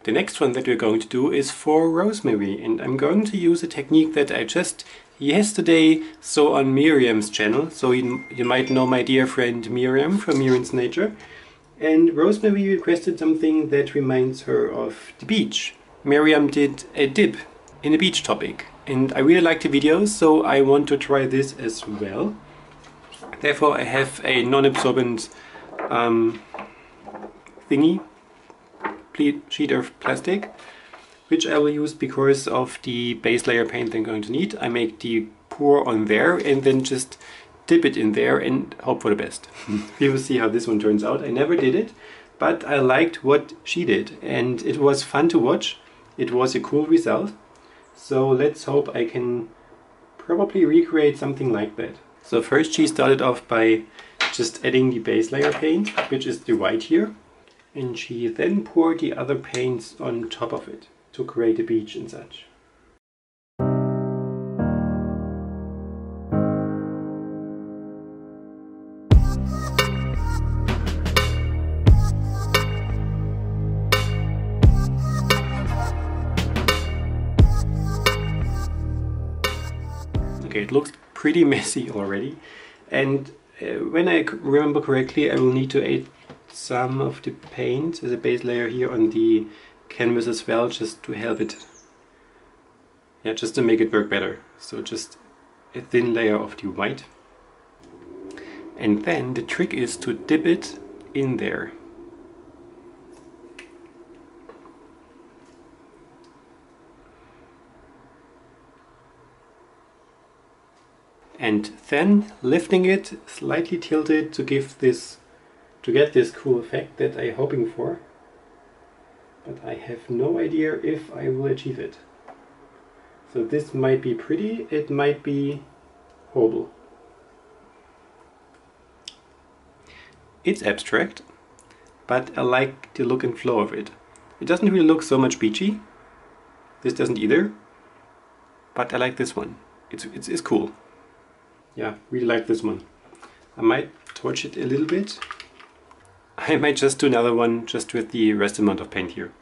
The next one that we're going to do is for rosemary, and I'm going to use a technique that I just yesterday saw on Miriam's channel. So you might know my dear friend Miriam from Miriam's Nature. And Rosemary requested something that reminds her of the beach. Miriam did a dip in a beach topic, and I really like the videos, so I want to try this as well. Therefore I have a non-absorbent thingy, sheet of plastic, which I will use because of the base layer paint I'm going to need. I make the pour on there and then just dip it in there and hope for the best. We will see how this one turns out. I never did it, but I liked what she did and it was fun to watch. It was a cool result. So let's hope I can probably recreate something like that. So first she started off by just adding the base layer paint, which is the white here. And she then poured the other paints on top of it to create a beach and such. Okay, it looks pretty messy already, and when I remember correctly, I will need to add some of the paint as a base layer here on the canvas as well, just to help it, just to make it work better. So just a thin layer of the white, and then the trick is to dip it in there. And then lifting it, slightly tilted to get this cool effect that I'm hoping for. But I have no idea if I will achieve it. So this might be pretty, it might be horrible. It's abstract, but I like the look and flow of it. It doesn't really look so much beachy. This doesn't either, but I like this one. It's cool. Yeah, really like this one. I might torch it a little bit. I might just do another one just with the rest amount of paint here.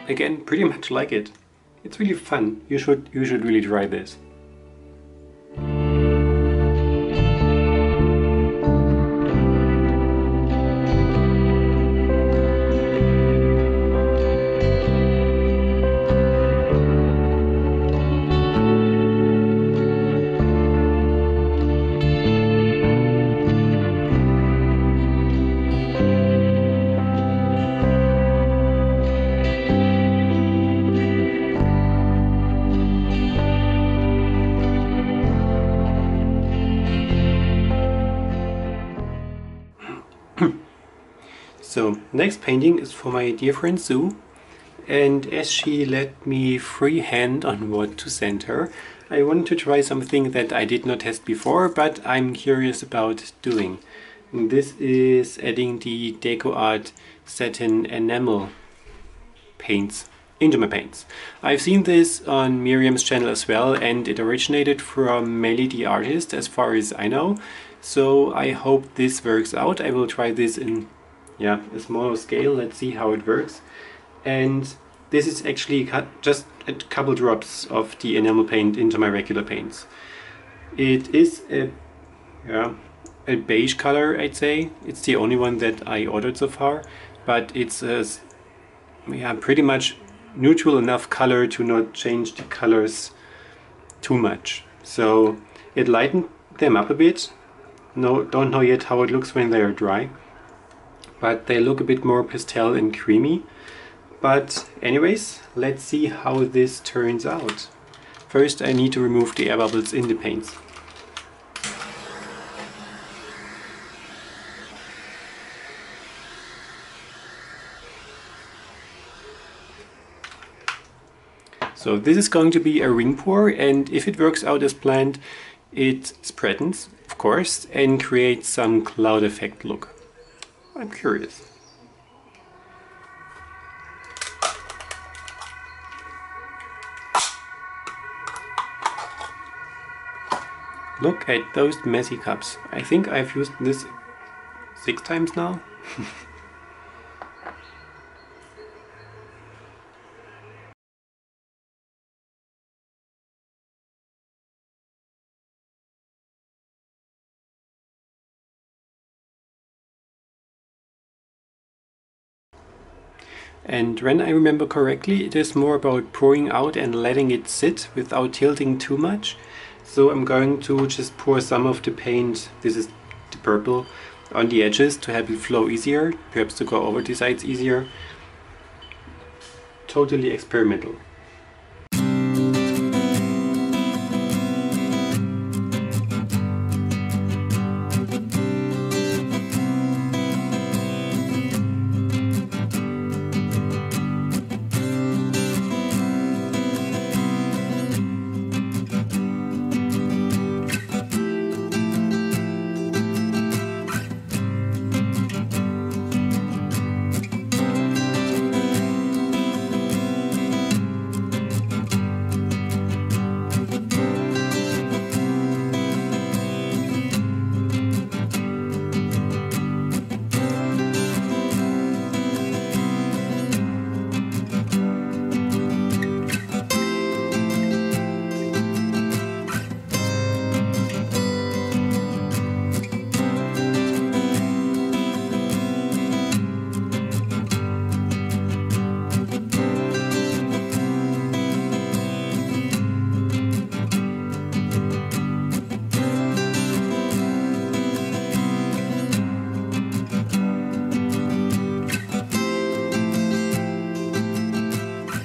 Again, pretty much like it. It's really fun. You should really try this. So next painting is for my dear friend Sue, and as she let me free hand on what to send her, I wanted to try something that I did not test before, but I'm curious about doing. And this is adding the Deco Art satin enamel paints into my paints. I've seen this on Miriam's channel as well, and it originated from Melly the artist as far as I know. So I hope this works out. I will try this in a smaller scale. Let's see how it works. And this is actually just a couple drops of the enamel paint into my regular paints. It is a beige color, I'd say. It's the only one that I ordered so far, but it's pretty much neutral enough color to not change the colors too much. So it lightened them up a bit. Don't know yet how it looks when they are dry, but they look a bit more pastel and creamy. But anyways, let's see how this turns out. First I need to remove the air bubbles in the paints. So this is going to be a ring pour, and if it works out as planned, it spreadens, of course, and creates some cloud effect look. I'm curious. Look at those messy cups. I think I've used this 6 times now. And when I remember correctly, it is more about pouring out and letting it sit without tilting too much. So I'm going to just pour some of the paint, this is the purple, on the edges to have it flow easier, perhaps to go over the sides easier. Totally experimental.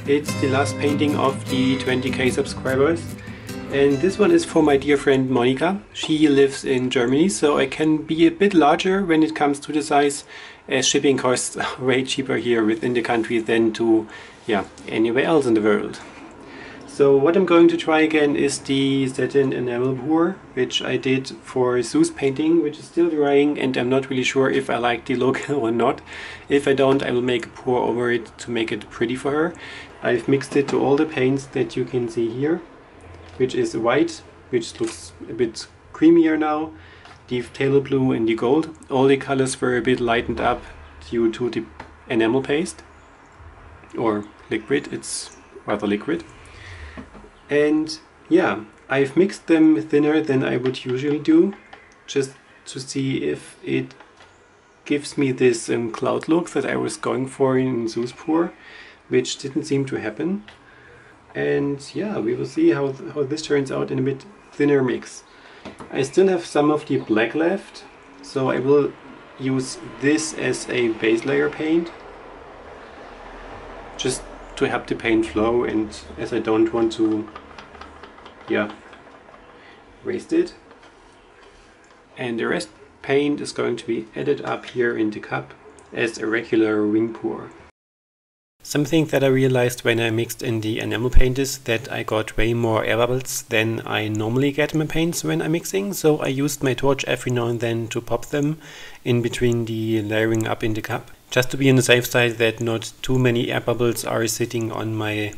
It's the last painting of the 20k subscribers, and this one is for my dear friend Monica. She lives in Germany, so I can be a bit larger when it comes to the size, as shipping costs are way cheaper here within the country than to anywhere else in the world. So what I'm going to try again is the satin enamel pour, which I did for Sue's painting, which is still drying, and I'm not really sure if I like the look or not. If I don't, I will make a pour over it to make it pretty for her. I've mixed it to all the paints that you can see here, which is white, which looks a bit creamier now, the phthalo blue and the gold. All the colors were a bit lightened up due to the enamel paste, or liquid, it's rather liquid. And yeah, I've mixed them thinner than I would usually do, just to see if it gives me this cloud look that I was going for in Sue's pour, which didn't seem to happen. And yeah, we will see how this turns out in a bit thinner mix. I still have some of the black left, so I will use this as a base layer paint, just to help the paint flow, and as I don't want to waste it. And the rest paint is going to be added up here in the cup as a regular ring pour. Something that I realized when I mixed in the enamel paint is that I got way more air bubbles than I normally get in my paints when I'm mixing, so I used my torch every now and then to pop them in between the layering up in the cup, just to be on the safe side that not too many air bubbles are sitting on my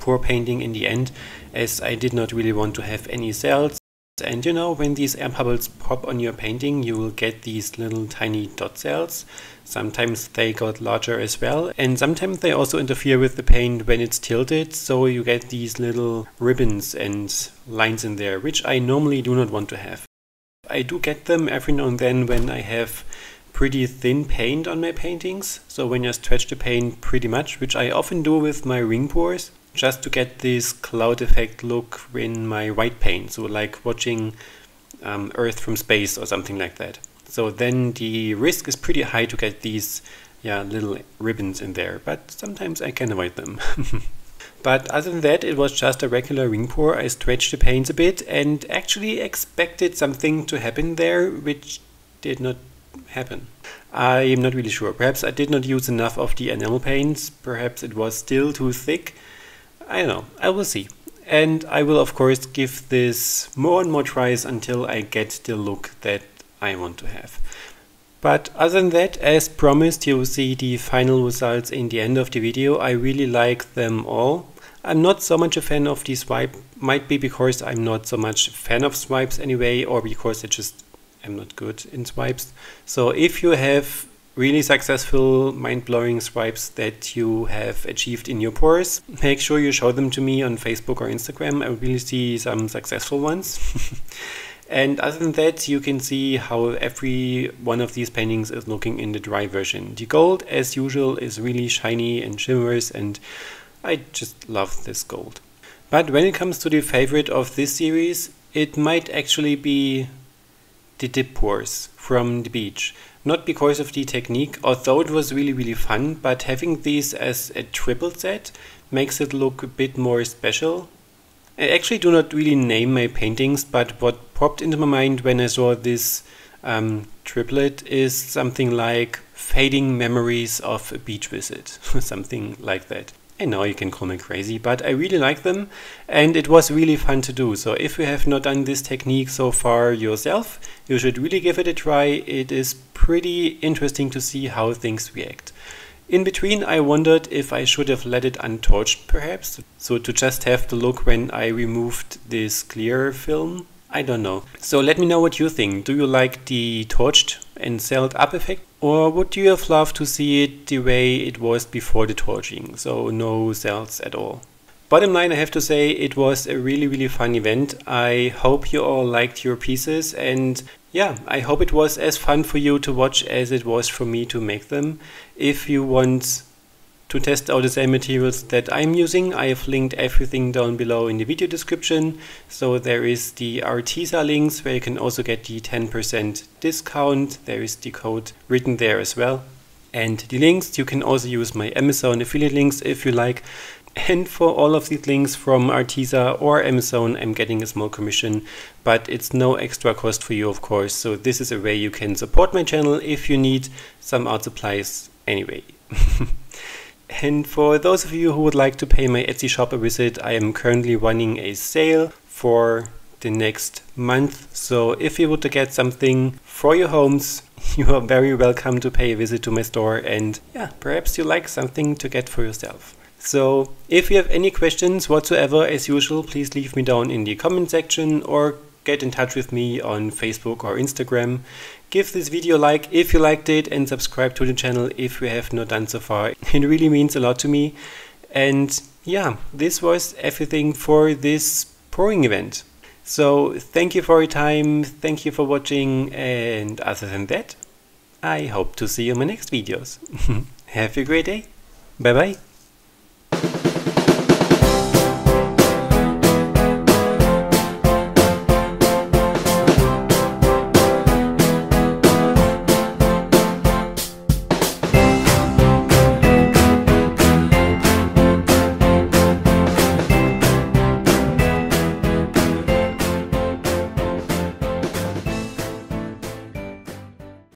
pour painting in the end, as I did not really want to have any cells. And you know, when these air bubbles pop on your painting, you will get these little tiny dot cells. Sometimes they got larger as well, and sometimes they also interfere with the paint when it's tilted, so you get these little ribbons and lines in there, which I normally do not want to have. I do get them every now and then when I have pretty thin paint on my paintings, so when I stretch the paint pretty much, which I often do with my ring pours, just to get this cloud effect look in my white paint, so like watching Earth from space or something like that. So then the risk is pretty high to get these little ribbons in there, but sometimes I can avoid them. But other than that, it was just a regular ring pour. I stretched the paints a bit and actually expected something to happen there, which did not happen. I am not really sure. Perhaps I did not use enough of the enamel paints, perhaps it was still too thick. I don't know, I will see. And I will of course give this more and more tries until I get the look that I want to have. But other than that, as promised, you will see the final results in the end of the video. I really like them all. I'm not so much a fan of the swipe, might be because I'm not so much a fan of swipes anyway, or because I'm not good in swipes. So if you have really successful, mind-blowing swipes that you have achieved in your pours, make sure you show them to me on Facebook or Instagram. I really see some successful ones. And other than that, you can see how every one of these paintings is looking in the dry version. The gold, as usual, is really shiny and shimmers, and I just love this gold. But when it comes to the favorite of this series, it might actually be the dip pours from the beach. Not because of the technique, although it was really fun, but having these as a triple set makes it look a bit more special. I actually do not really name my paintings, but what popped into my mind when I saw this triplet is something like fading memories of a beach visit, something like that. I know you can call me crazy, but I really like them and it was really fun to do. So if you have not done this technique so far yourself, you should really give it a try. It is pretty interesting to see how things react. In between, I wondered if I should have let it untorched perhaps, so to just have the look when I removed this clear film. I don't know. So let me know what you think. Do you like the torched and celled up effect? Or would you have loved to see it the way it was before the torching, so no cells at all? Bottom line, I have to say it was a really fun event. I hope you all liked your pieces, and yeah, I hope it was as fun for you to watch as it was for me to make them. If you want to test out the same materials that I'm using, I have linked everything down below in the video description. So there is the Arteza links where you can also get the 10% discount. There is the code written there as well. And the links, you can also use my Amazon affiliate links if you like. And for all of these links from Arteza or Amazon, I'm getting a small commission, but it's no extra cost for you, of course. So this is a way you can support my channel if you need some art supplies anyway. And for those of you who would like to pay my Etsy shop a visit, I am currently running a sale for the next month. So if you want to get something for your homes, you are very welcome to pay a visit to my store, and yeah, perhaps you like something to get for yourself. So if you have any questions whatsoever, as usual, please leave me down in the comment section or get in touch with me on Facebook or Instagram. Give this video a like if you liked it and subscribe to the channel if you have not done so far. It really means a lot to me. And yeah, this was everything for this pouring event. So thank you for your time, thank you for watching, and other than that, I hope to see you in my next videos. Have a great day. Bye bye.